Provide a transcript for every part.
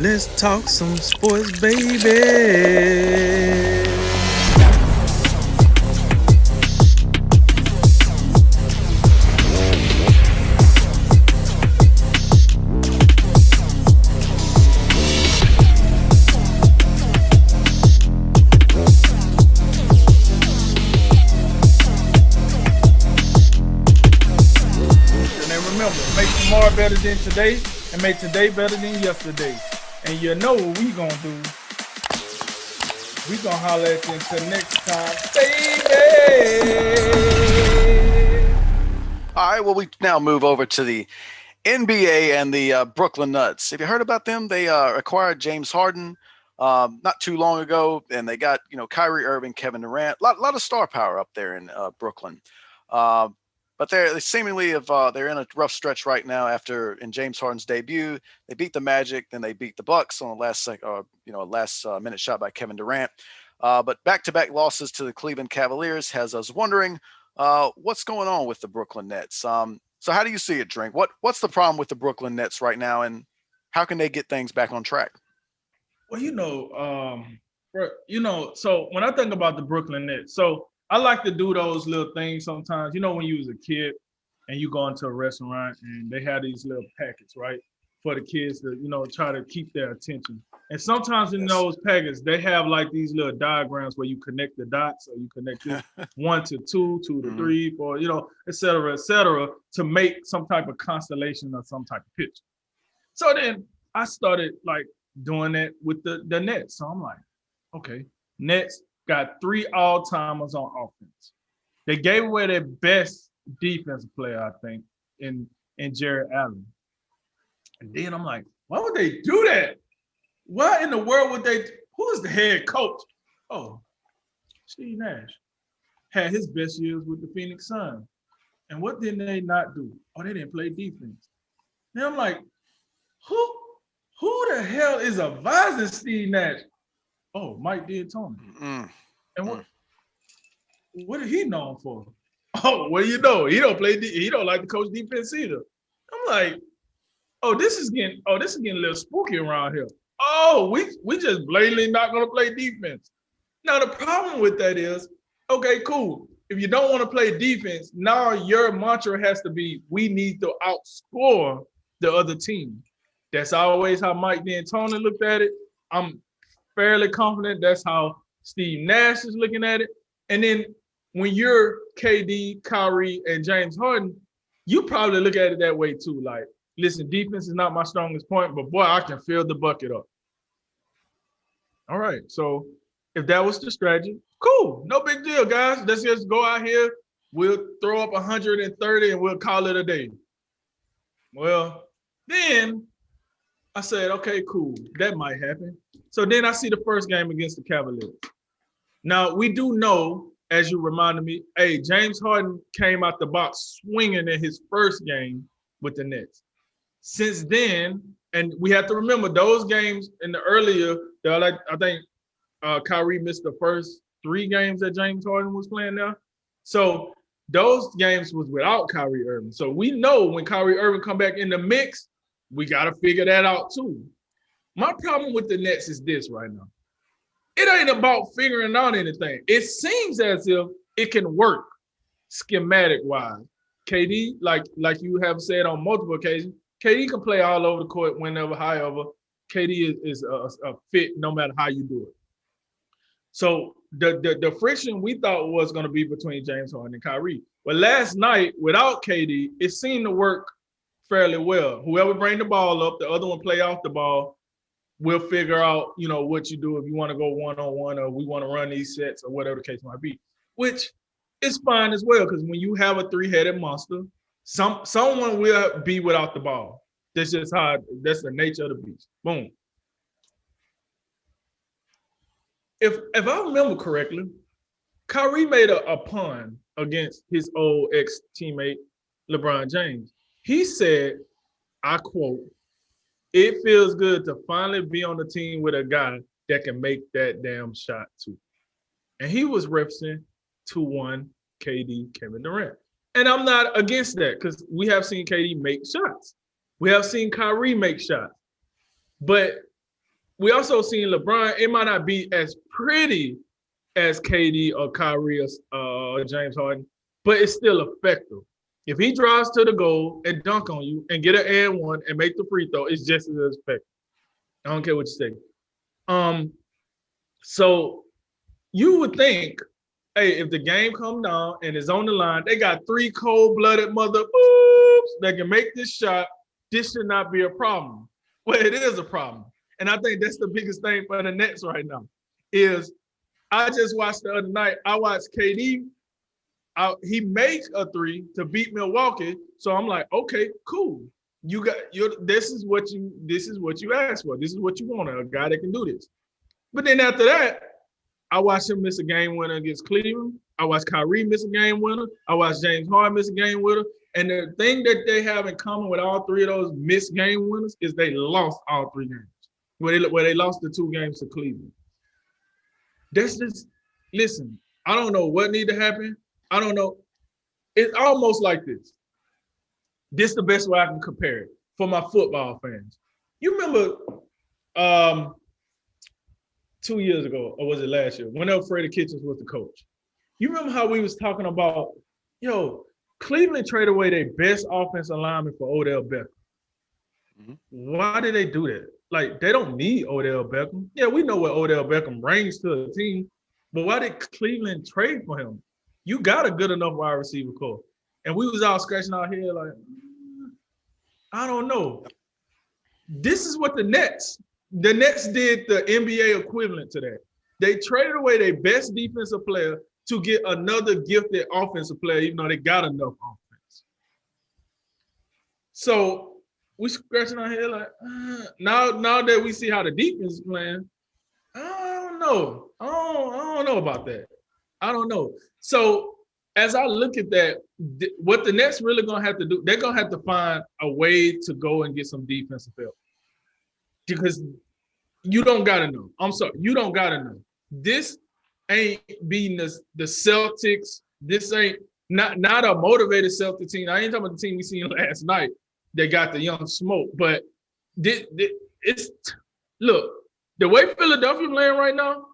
Let's talk some sports, baby. And then remember, make tomorrow better than today and make today better than yesterday. And you know what we gonna do. We gonna holler at you until next time, baby. All right, well, we now move over to the NBA and the Brooklyn Nets. Have you heard about them? They acquired James Harden not too long ago, and they got Kyrie Irving, Kevin Durant, a lot of star power up there in Brooklyn. Uh, but they seemingly they're in a rough stretch right now. After in James Harden's debut, they beat the Magic, then they beat the Bucks on the last minute shot by Kevin Durant. But back-to-back losses to the Cleveland Cavaliers has us wondering what's going on with the Brooklyn Nets. So how do you see it, Drink? What's the problem with the Brooklyn Nets right now, and how can they get things back on track? Well, so when I think about the Brooklyn Nets, so I like to do those little things sometimes. You know, when you was a kid and you go into a restaurant and they have these little packets, right? For the kids to, try to keep their attention. And sometimes in those packets, they have like these little diagrams where you connect the dots. So you connect it 1 to 2, 2 to 3, 4, et cetera, to make some type of constellation or some type of picture. So then I started like doing that with the Nets. So I'm like, okay, Nets got 3 all-timers on offense. They gave away their best defensive player, I think, in Jared Allen. And then I'm like, why would they do that? Why in the world would they? Who is the head coach? Oh, Steve Nash had his best years with the Phoenix Suns. And what did they not do? Oh, they didn't play defense. Then I'm like, who the hell is advising Steve Nash? Oh, Mike D'Antoni. And what is he known for? Oh, well, he don't like to coach defense either. I'm like, this is getting a little spooky around here. Oh, we just blatantly not gonna play defense. Now the problem with that is, okay, cool. If you don't want to play defense, now your mantra has to be, we need to outscore the other team. That's always how Mike D'Antoni looked at it. I'm fairly confident that's how Steve Nash is looking at it. And then when you're KD, Kyrie, and James Harden, you probably look at it that way too. Like, listen, defense is not my strongest point, but boy, I can fill the bucket up. All right, so if that was the strategy, cool, no big deal, guys. Let's just go out here. We'll throw up 130 and we'll call it a day. Well, then I said, okay, cool, that might happen. So then I see the first game against the Cavaliers. Now, we do know, as you reminded me, James Harden came out the box swinging in his first game with the Nets. Since then, and we have to remember those games in the earlier, I think Kyrie missed the first 3 games that James Harden was playing there. So those games was without Kyrie Irving. So we know when Kyrie Irving come back in the mix, we got to figure that out too. My problem with the Nets is this right now. It ain't about figuring out anything. It seems as if it can work schematic-wise. KD, like you have said on multiple occasions, KD can play all over the court whenever, however. KD is a fit no matter how you do it. So the friction we thought was going to be between James Harden and Kyrie. But last night, without KD, it seemed to work fairly well. Whoever bring the ball up, the other one play off the ball. We'll figure out, what you do if you want to go one-on-one or we want to run these sets or whatever the case might be, which is fine as well because when you have a 3-headed monster, someone will be without the ball. That's just that's the nature of the beast. Boom. If I remember correctly, Kyrie made a pun against his old ex-teammate, LeBron James. He said, I quote, "It feels good to finally be on the team with a guy that can make that damn shot too." And he was referencing 2-1 KD, Kevin Durant. And I'm not against that because we have seen KD make shots. We have seen Kyrie make shots. But we also seen LeBron. It might not be as pretty as KD or Kyrie or James Harden, but it's still effective. If he drives to the goal and dunk on you and get an and one and make the free throw, it's just as effective. I don't care what you say. So you would think, hey, if the game come down and it's on the line, they got 3 cold-blooded mother boobs that can make this shot. This should not be a problem. Well, it is a problem. And I think that's the biggest thing for the Nets right now is I just watched the other night. I watched KD. He makes a 3 to beat Milwaukee. So I'm like, okay, cool. This is what you asked for. This is what you want, a guy that can do this. But then after that, I watched him miss a game winner against Cleveland. I watched Kyrie miss a game winner. I watched James Harden miss a game winner. And the thing that they have in common with all 3 of those missed game winners is they lost all 3 games. Where they lost the 2 games to Cleveland. That's just, listen, I don't know what need to happen. I don't know. It's almost like this. This is the best way I can compare it for my football fans. You remember 2 years ago, or was it last year, whenever Freddie Kitchens was the coach? You remember how we was talking about, Cleveland traded away their best offensive lineman for Odell Beckham. Mm-hmm. Why did they do that? Like, they don't need Odell Beckham. Yeah, we know what Odell Beckham brings to the team, but why did Cleveland trade for him? You got a good enough wide receiver core. And we was all scratching our head like, I don't know. This is what the Nets did the NBA equivalent to that. They traded away their best defensive player to get another gifted offensive player, even though they got enough offense. So we scratching our head like, now that we see how the defense is playing, I don't know. I don't know about that. I don't know. So as I look at that, what the Nets really going to have to do, they're going to have to find a way to go and get some defensive help. Because you don't got to know. I'm sorry. You don't got to know. This ain't beating the Celtics. This ain't not a motivated Celtics team. I ain't talking about the team we seen last night. They got the young smoke. But look, the way Philadelphia playing right now,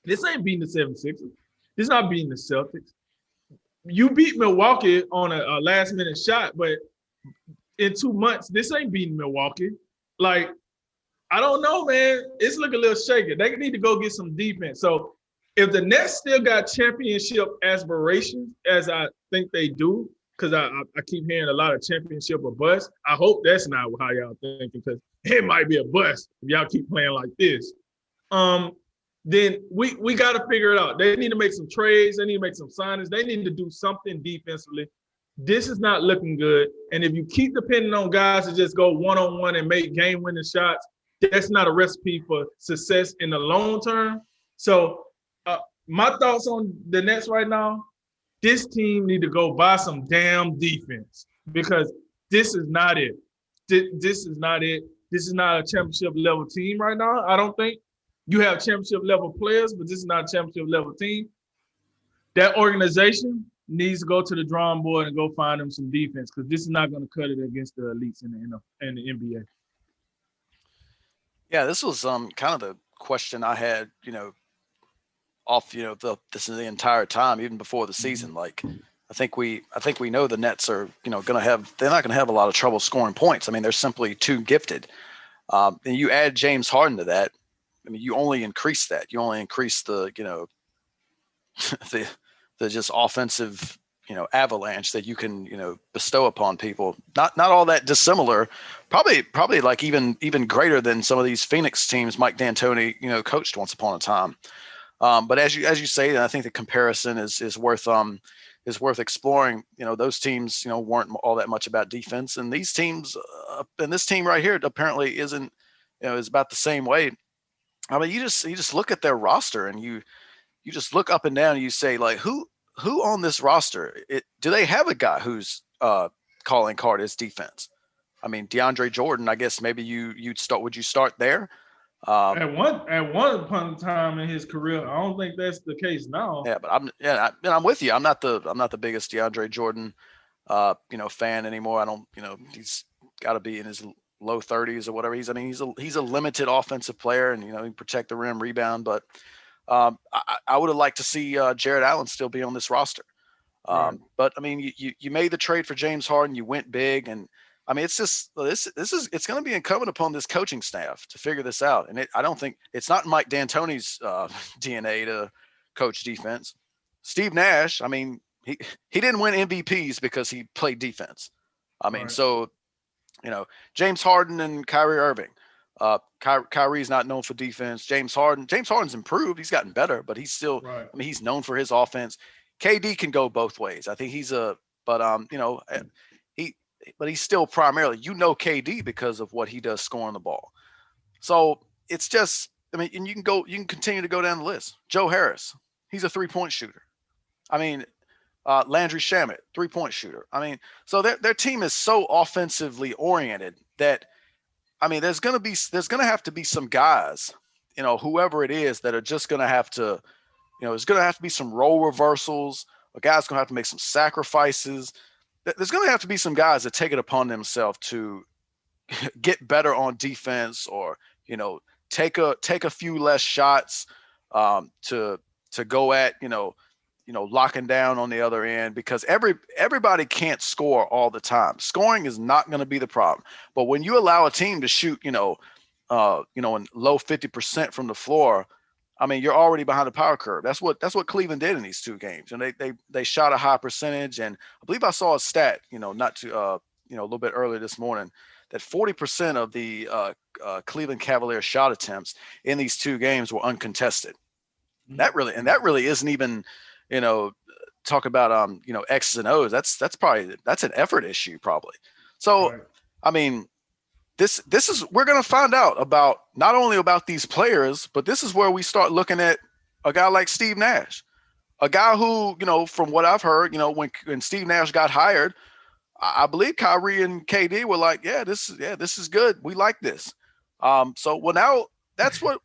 this ain't beating the 76ers. This is not beating the Celtics. You beat Milwaukee on a last-minute shot, but in 2 months, this ain't beating Milwaukee. Like, I don't know, man. It's looking a little shaky. They need to go get some defense. So if the Nets still got championship aspirations, as I think they do, because I keep hearing a lot of championship or bust, I hope that's not how y'all thinking, because it might be a bust if y'all keep playing like this. Then we got to figure it out. They need to make some trades. They need to make some signings. They need to do something defensively. This is not looking good. And if you keep depending on guys to just go one-on-one and make game-winning shots, that's not a recipe for success in the long term. So my thoughts on the Nets right now, this team need to go buy some damn defense because this is not it. This is not it. This is not a championship-level team right now, I don't think. You have championship-level players, but this is not a championship-level team. That organization needs to go to the drawing board and go find them some defense because this is not going to cut it against the elites in the NBA. Yeah, this was kind of the question I had, this is the entire time, even before the season. Like, I think we know the Nets are, they're not going to have a lot of trouble scoring points. I mean, they're simply too gifted. And you add James Harden to that. I mean, you only increase that. You only increase the, the just offensive, avalanche that you can, bestow upon people. Not all that dissimilar. Probably like even greater than some of these Phoenix teams Mike D'Antoni, coached once upon a time. But as you say, and I think the comparison is worth exploring. Those teams, weren't all that much about defense, and these teams, and this team right here apparently isn't, is about the same way. I mean, you just look at their roster and you just look up and down and you say, like, who on this roster, do they have a guy who's calling card is defense? I mean, DeAndre Jordan, I guess maybe would you start there? At one point in time in his career, I don't think that's the case now. Yeah, but I'm with you. I'm not the biggest DeAndre Jordan fan anymore. I don't, he's got to be in his low 30s or whatever. He's a limited offensive player, and he can protect the rim, rebound. But I would have liked to see Jared Allen still be on this roster. Right. But I mean, you made the trade for James Harden. You went big, and I mean, it's just it's going to be incumbent upon this coaching staff to figure this out. And I don't think it's not Mike D'Antoni's DNA to coach defense. Steve Nash, I mean, he didn't win MVPs because he played defense. I mean, Right. so James Harden and Kyrie Irving. Kyrie's not known for defense. James Harden's improved. He's gotten better, but he's still. Right. I mean, he's known for his offense. KD can go both ways. I think he's still primarily, KD because of what he does scoring the ball. So it's just, I mean, and you can continue to go down the list. Joe Harris, he's a 3-point shooter. I mean, Landry Shamet, 3-point shooter. I mean, so their team is so offensively oriented that, I mean, there's gonna have to be some guys, whoever it is, that are just gonna have to, there's gonna have to be some role reversals. A guy's gonna have to make some sacrifices. There's gonna have to be some guys that take it upon themselves to get better on defense, or take a few less shots to go at locking down on the other end, because everybody can't score all the time. Scoring is not going to be the problem, but when you allow a team to shoot in low 50% from the floor, I mean, you're already behind the power curve. That's what Cleveland did in these two games, and they shot a high percentage. And I believe I saw a stat, not to a little bit earlier this morning, that 40% of the Cleveland Cavaliers shot attempts in these two games were uncontested. That really isn't even, talk about X's and O's. That's an effort issue probably. So Right. I mean, this is, we're going to find out about not only about these players, but this is where we start looking at a guy like Steve Nash, a guy who, from what I've heard, when Steve Nash got hired, I believe Kyrie and KD were like, this is good. We like this. So now that's what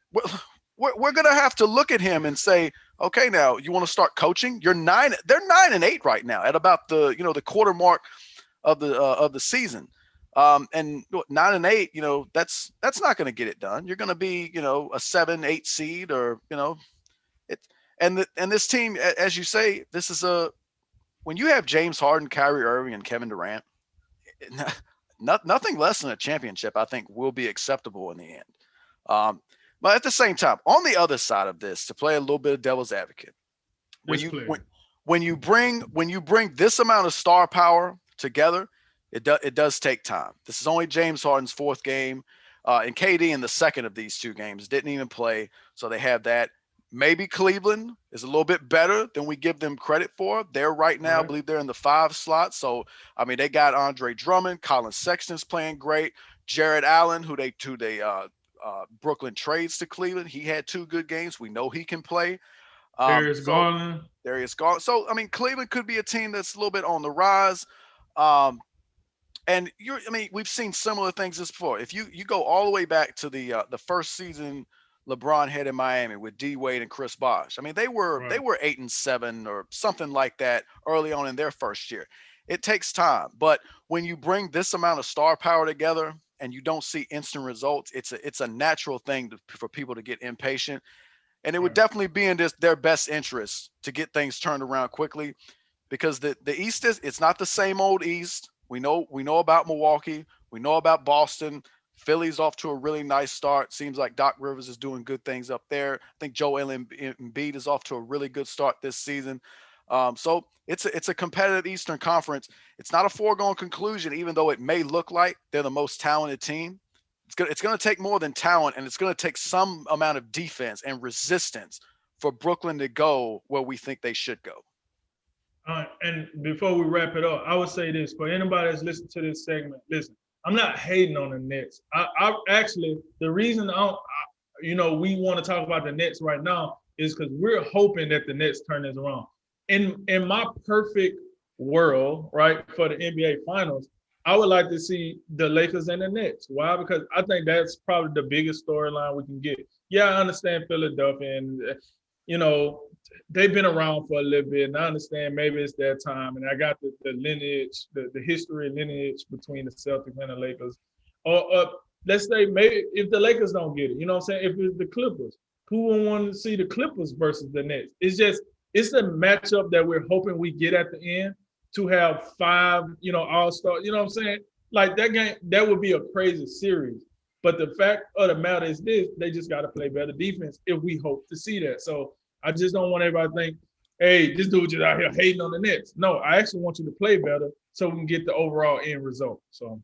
we're going to have to look at him and say, okay, now you want to start coaching? They're 9-8 right now at about the quarter mark of the season. And 9-8, that's not going to get it done. You're going to be, a 7-8 seed, or, and this team, as you say, this is when you have James Harden, Kyrie Irving, and Kevin Durant, nothing less than a championship, I think, will be acceptable in the end. But at the same time, on the other side of this, to play a little bit of devil's advocate, when you bring this amount of star power together, it does take time. This is only James Harden's fourth game, and KD in the second of these two games didn't even play, so they have that. Maybe Cleveland is a little bit better than we give them credit for. They're right now, I believe they're in the 5 slot. So, I mean, they got Andre Drummond, Colin Sexton's playing great. Jared Allen, who they Brooklyn trades to Cleveland. He had 2 good games. We know he can play. Darius Garland. So, I mean, Cleveland could be a team that's a little bit on the rise. And we've seen similar things this before. If you go all the way back to the first season LeBron had in Miami with D Wade and Chris Bosh. I mean, they were 8-7 or something like that early on in their first year. It takes time, but when you bring this amount of star power together and you don't see instant results, it's a natural thing for people to get impatient. And it would definitely be in their best interest to get things turned around quickly, because the East it's not the same old East. We know about Milwaukee. We know about Boston. Philly's off to a really nice start. Seems like Doc Rivers is doing good things up there. I think Joel Embiid is off to a really good start this season. So it's a competitive Eastern Conference. It's not a foregone conclusion, even though it may look like they're the most talented team. It's going to take more than talent, and it's going to take some amount of defense and resistance for Brooklyn to go where we think they should go. And before we wrap it up, I would say this for anybody that's listening to this segment. Listen, I'm not hating on the Nets. I actually, the reason we want to talk about the Nets right now is because we're hoping that the Nets turn this around. In my perfect world, right, for the NBA Finals, I would like to see the Lakers and the Nets. Why? Because I think that's probably the biggest storyline we can get. Yeah, I understand Philadelphia, and they've been around for a little bit, and I understand maybe it's their time. And I got the lineage, the history and lineage between the Celtics and the Lakers. Or let's say maybe if the Lakers don't get it, you know what I'm saying? If it's the Clippers, who would want to see the Clippers versus the Nets? It's a matchup that we're hoping we get at the end to have 5, all-star, you know what I'm saying? Like that game, that would be a crazy series. But the fact of the matter is this, they just got to play better defense if we hope to see that. So I just don't want everybody to think, hey, this dude just out here hating on the Nets. No, I actually want you to play better so we can get the overall end result. So